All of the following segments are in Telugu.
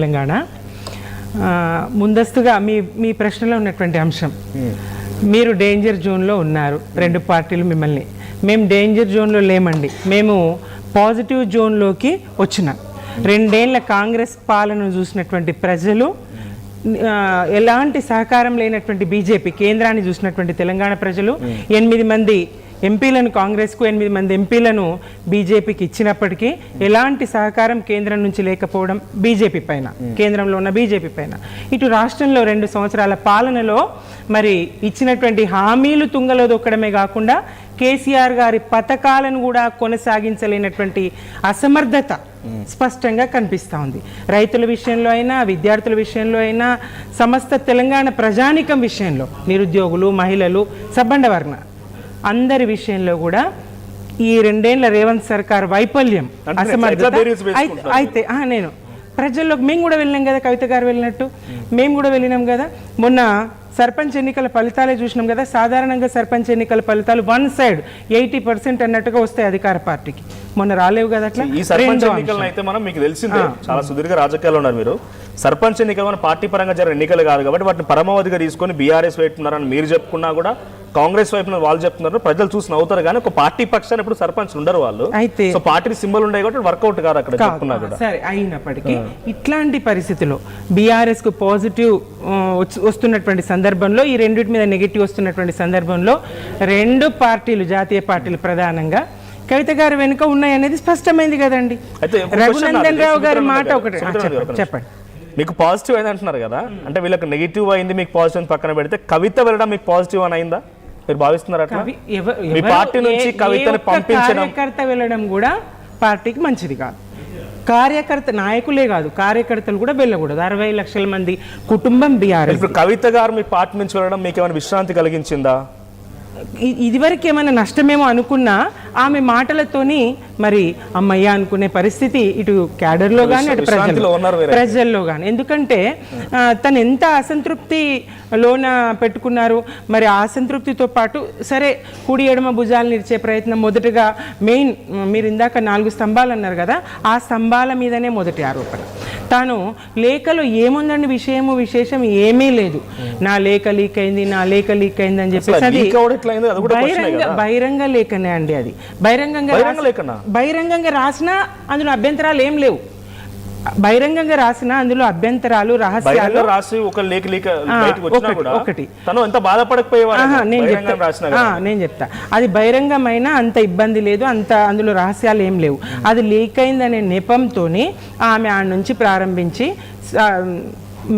తెలంగాణ ముందస్తుగా మీ ప్రశ్నలో ఉన్నటువంటి అంశం, మీరు డేంజర్ జోన్లో ఉన్నారు, రెండు పార్టీలు మిమ్మల్ని. మేము డేంజర్ జోన్లో లేమండి, మేము పాజిటివ్ జోన్లోకి వచ్చినాం. 2 ఏళ్ల కాంగ్రెస్ పాలన చూసినటువంటి ప్రజలు, ఎలాంటి సహకారం లేనటువంటి బీజేపీ కేంద్రాన్ని చూసినటువంటి తెలంగాణ ప్రజలు 8 మంది ఎంపీలను కాంగ్రెస్కు 8 మంది ఎంపీలను బీజేపీకి ఇచ్చినప్పటికీ ఎలాంటి సహకారం కేంద్రం నుంచి లేకపోవడం బీజేపీ పైన, కేంద్రంలో ఉన్న బీజేపీ పైన. ఇటు రాష్ట్రంలో 2 సంవత్సరాల పాలనలో మరి ఇచ్చినటువంటి హామీలు తుంగలో దొక్కడమే కాకుండా కేసీఆర్ గారి పథకాలను కూడా కొనసాగించలేనటువంటి అసమర్థత స్పష్టంగా కనిపిస్తూ ఉంది. రైతుల విషయంలో అయినా, విద్యార్థుల విషయంలో అయినా, సమస్త తెలంగాణ ప్రజానికం విషయంలో, నిరుద్యోగులు, మహిళలు, సబ్బండ వర్ణ అందరి విషయంలో కూడా ఈ 2 ఏళ్ల రేవంత్ సర్కార్ వైఫల్యం, అసమర్థత అయితే నేను ప్రజల్లోకి మేము కూడా వెళ్ళినాం కదా, కవిత గారు వెళ్ళినట్టు మేము కూడా వెళ్ళినాం కదా. మొన్న సర్పంచ్ ఎన్నికల ఫలితాలే చూసినాం కదా. సాధారణంగా సర్పంచ్ ఎన్నికల ఫలితాలు 1 సైడ్ 80% అన్నట్టుగా వస్తాయి అధికార పార్టీకి. మొన్న రాలేవు కదా అట్లా. ఈ సర్పంచ్ ఎన్నికలను అయితే మనం మీకు తెలిసిందే, చాలా సుదీర్ఘ రాజకీయాలు ఉన్నారు మీరు. సర్పంచ్ ఎన్నికలు మన పార్టీ పరంగా జరిగిన ఎన్నికలు కాదు కాబట్టి వాటిని పరమావధిగా తీసుకొని బీఆర్ఎస్ వైపు ఉన్నారని మీరు చెప్పుకున్నా కూడా, కాంగ్రెస్ వైపు వాళ్ళు చెప్తున్నారు, ప్రజలు చూసి నవ్వుతారు. కానీ ఒక పార్టీ పక్షాన్ని ఇప్పుడు సర్పంచ్ ఉండరు వాళ్ళు. అయితే పార్టీ సింబల్ ఉండే కాబట్టి వర్కౌట్ కాదు అక్కడ చెప్పుకున్నా కూడా. సరే, అయినప్పటికీ ఇట్లాంటి పరిస్థితిలో బీఆర్ఎస్ కు పాజిటివ్ వస్తున్నటువంటి సందర్భంలో, ఈ రెండింటి మీద నెగిటివ్ వస్తున్నటువంటి సందర్భంలో 2 పార్టీలు, జాతీయ పార్టీలు ప్రధానంగా కవిత గారు వెనుక ఉన్నాయనేది స్పష్టమైంది కదండి. రఘునందన్ రావు గారి మాట ఒకటి చెప్పండి. మీకు పాజిటివ్ అయింది అంటున్నారు కదా, అంటే వీళ్ళకి నెగిటివ్ అయింది, మీకు పాజిటివ్ పక్కన పెడితే కవిత వెళ్ళడం మీకు పాజిటివ్ అని అయిందా మీరు భావిస్తున్నారు? అట్లా మీ పార్టీ నుంచి కవితని పంపించడం, కార్యకర్త వెళ్ళడం కూడా పార్టీకి మంచిది కాదు. కార్యకర్త, నాయకులే కాదు, కార్యకర్తలు కూడా వెళ్ళకూడదు. 60 లక్షల మంది కుటుంబం బీఆర్ఎస్. ఇప్పుడు కవిత గారు మీ పార్టీ నుంచి వెళ్ళడం మీకు ఏమైనా విశ్రాంతి కలిగించిందా? ఇదివరకు ఏమైనా నష్టమేమో అనుకున్నా ఆమె మాటలతోని మరి అమ్మయ్య అనుకునే పరిస్థితి ఇటు క్యాడర్లో కానీ అటు ప్రజల్లో కానీ. ఎందుకంటే తను ఎంత అసంతృప్తి లోన పెట్టుకున్నారు. మరి ఆ అసంతృప్తితో పాటు సరే కుడి ఎడమ భుజాలను ఇచ్చే ప్రయత్నం మొదటగా మెయిన్, మీరు ఇందాక 4 స్తంభాలు అన్నారు కదా, ఆ స్తంభాల మీదనే మొదటి ఆరోపణ. తాను లేఖలో ఏముందండి విశేషం ఏమీ లేదు, నా లేఖ లీక్ అయింది, నా లేఖ లీక్ అయింది అని చెప్పేసి అది బహిరంగ లేఖనే అండి. అది బహిరంగంగా రాసినా అందులో అభ్యంతరాలు ఏం లేవు. బహిరంగంగా రాసిన అందులో అభ్యంతరాలు, రహస్యాలు ఒకటి. నేను చెప్తా, అది బహిరంగమైన అంత ఇబ్బంది లేదు, అంత అందులో రహస్యాలు ఏం లేవు. అది లీక్ అయిందనే నెపంతో ఆమె ఆడ నుంచి ప్రారంభించి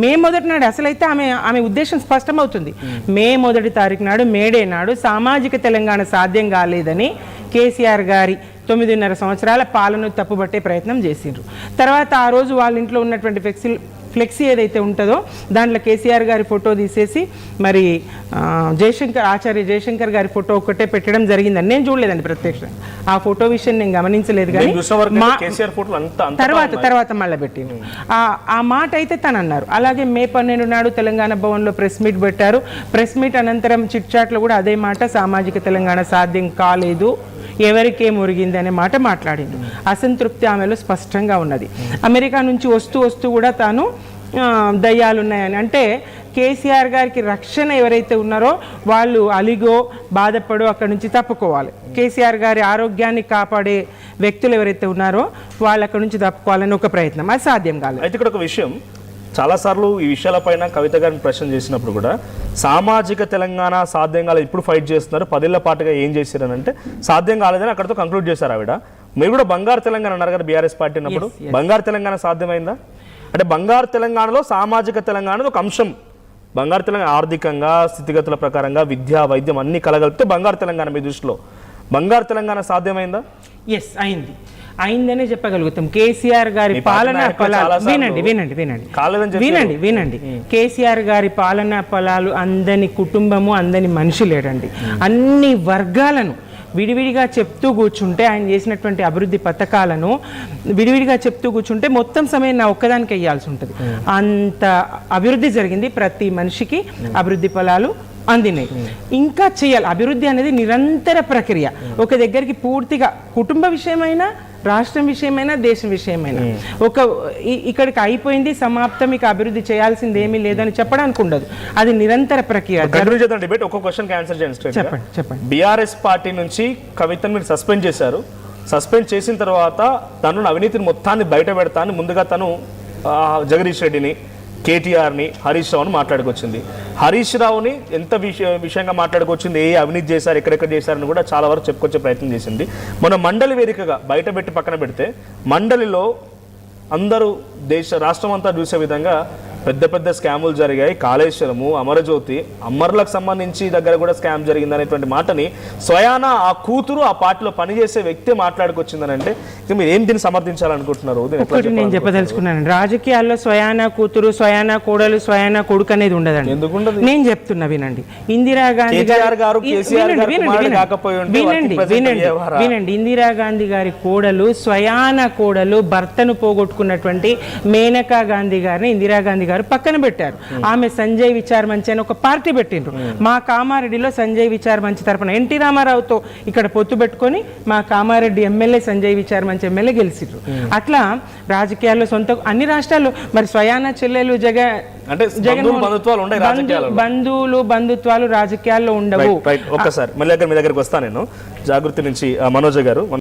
మే 1 నాడు అసలైతే ఆమె ఉద్దేశం స్పష్టమవుతుంది. మే 1 తారీఖు నాడు, మేడే నాడు సామాజిక తెలంగాణ సాధ్యం కాలేదని కేసీఆర్ గారి 9.5 సంవత్సరాల పాలన తప్పుబట్టే ప్రయత్నం చేసిండ్రు. తర్వాత ఆ రోజు వాళ్ళ ఇంట్లో ఉన్నటువంటి ఫ్లెక్సీ ఏదైతే ఉంటుందో దాంట్లో కేసీఆర్ గారి ఫోటో తీసేసి మరి ఆచార్య జయశంకర్ గారి ఫోటో ఒకటే పెట్టడం జరిగిందని నేను చూడలేదండి ప్రత్యక్షంగా. ఆ ఫోటో విషయం నేను గమనించలేదు, కానీ తర్వాత మళ్ళీ పెట్టింది. ఆ మాట అయితే తను అన్నారు. అలాగే మే 12 నాడు తెలంగాణ భవన్లో ప్రెస్ మీట్ పెట్టారు. ప్రెస్ మీట్ అనంతరం చిట్ చాట్లో కూడా అదే మాట, సామాజిక తెలంగాణ సాధ్యం కాలేదు, ఎవరికే మురిగింది అనే మాట మాట్లాడింది. అసంతృప్తి ఆమెలో స్పష్టంగా ఉన్నది. అమెరికా నుంచి వస్తూ కూడా తాను దయ్యాలున్నాయని, అంటే కేసీఆర్ గారికి రక్షణ ఎవరైతే ఉన్నారో వాళ్ళు అలిగో బాధపడో అక్కడి నుంచి తప్పుకోవాలి. కేసీఆర్ గారి ఆరోగ్యాన్ని కాపాడే వ్యక్తులు ఎవరైతే ఉన్నారో వాళ్ళు అక్కడి నుంచి తప్పుకోవాలని ఒక ప్రయత్నం, అది సాధ్యం కాలేదు. అయితే ఇక్కడ ఒక విషయం, చాలాసార్లు ఈ విషయాలపైన కవిత గారిని ప్రశ్న చేసినప్పుడు కూడా సామాజిక తెలంగాణ సాధ్యం కాలేదు, ఇప్పుడు ఫైట్ చేస్తున్నారు, 10 ఏళ్ల పాటుగా ఏం చేశారని అంటే సాధ్యం కాలేదని అక్కడితో కంక్లూడ్ చేశారు ఆవిడ. మీరు కూడా బంగారు తెలంగాణ అన్నారు కదా బీఆర్ఎస్ పార్టీ ఉన్నప్పుడు, బంగారు తెలంగాణ సాధ్యమైందా? అంటే బంగారు తెలంగాణలో సామాజిక తెలంగాణ ఒక అంశం. బంగారు తెలంగాణ ఆర్థికంగా, స్థితిగతుల ప్రకారంగా, విద్య, వైద్యం అన్ని కలగలిపితే బంగారు తెలంగాణ మీ దృష్టిలో బంగారు తెలంగాణ సాధ్యమైందా? ఎస్, అయిందనే చెప్పగలుగుతాం. కేసీఆర్ గారి పాలనా ఫలాలు వినండి. కేసీఆర్ గారి పాలనా ఫలాలు అందని కుటుంబము, అందని మనిషి లేడండి. అన్ని వర్గాలను విడివిడిగా చెప్తూ కూర్చుంటే, ఆయన చేసినటువంటి అభివృద్ధి పథకాలను విడివిడిగా చెప్తూ కూర్చుంటే మొత్తం సమయం నా ఒక్కదానికి వేయాల్సి ఉంటుంది. అంత అభివృద్ధి జరిగింది. ప్రతి మనిషికి అభివృద్ధి ఫలాలు అందినాయి. ఇంకా చేయాలి. అభివృద్ధి అనేది నిరంతర ప్రక్రియ. ఒక దగ్గరికి పూర్తిగా కుటుంబ విషయమైనా రాష్ట్రం విషయమైనా దేశం విషయమైనా. ఇక్కడికి అయిపోయింది సమాప్తం, ఇక అభివృద్ధి చేయాల్సింది ఏమీ లేదని చెప్పడానికి ఉండదు. అది నిరంతర ప్రక్రియ. డిబేట్ ఒక్క క్వశ్చన్ ఆన్సర్ చేయండి. చెప్పండి. బీఆర్ఎస్ పార్టీ నుంచి కవితను మీరు సస్పెండ్ చేశారు. సస్పెండ్ చేసిన తర్వాత తను అవినీతిని మొత్తాన్ని బయట పెడతాను ముందుగా తను జగదీష్ రెడ్డిని, కేటీఆర్ని, హరీష్ రావుని మాట్లాడుకొచ్చింది. హరీష్ రావుని ఎంత విషయంగా మాట్లాడుకొచ్చింది, ఏ అవినీతి చేశారు, ఎక్కడెక్కడ చేశారని కూడా చాలా వరకు చెప్పుకొచ్చే ప్రయత్నం చేసింది. మన మండలి వేదికగా బయట పెట్టి పక్కన పెడితే మండలిలో అందరూ రాష్ట్రం అంతా చూసే విధంగా పెద్ద పెద్ద స్కాములు జరిగాయి. కాళేశ్వరము, అమరజ్యోతి, అమరులకు సంబంధించి దగ్గర కూడా స్కామ్ జరిగింది అనేటువంటి మాటని స్వయాన ఆ కూతురు ఆ పార్టీలో పనిచేసే వ్యక్తి మాట్లాడుకొచ్చిందని అంటే ఇక మీరు ఏం దీన్ని సమర్థించాలనుకుంటున్నారు? నేను చెప్పదలుచుకున్నాను, రాజకీయాల్లో స్వయాన కూతురు, స్వయాన కోడలు, స్వయాన కొడుకు అనేది ఉండదండి. ఎందుకుండదు? నేను చెప్తున్నా, వినండి. ఇందిరాగాంధీ గారు వినండి, ఇందిరాగాంధీ గారి కోడలు, స్వయాన కోడలు, భర్తను పోగొట్టుకున్నటువంటి మేనకా గాంధీ గారిని ఇందిరాగాంధీ గారు పక్కన పెట్టారు. ఆమె సంజయ్ విచార్ మంచి అని ఒక పార్టీ పెట్టిండ్రు. మా కామారెడ్డిలో సంజయ్ విచార్ మంచి తరపున ఎన్టీ రామారావుతో ఇక్కడ పొత్తు పెట్టుకొని మా కామారెడ్డి ఎమ్మెల్యే సంజయ్ విచార్ మంచి ఎమ్మెల్యే గెలిచిండ్రు. అట్లా రాజకీయాల్లో సొంత అన్ని రాష్ట్రాల్లో మరి స్వయాన చెల్లెలు బంధువులు రాజకీయాల్లో ఉండవు. ఒక్కసారి మళ్ళీ మీ దగ్గరకు వస్తా నేను. జాగృతి నుంచి మనోజ్ గారు.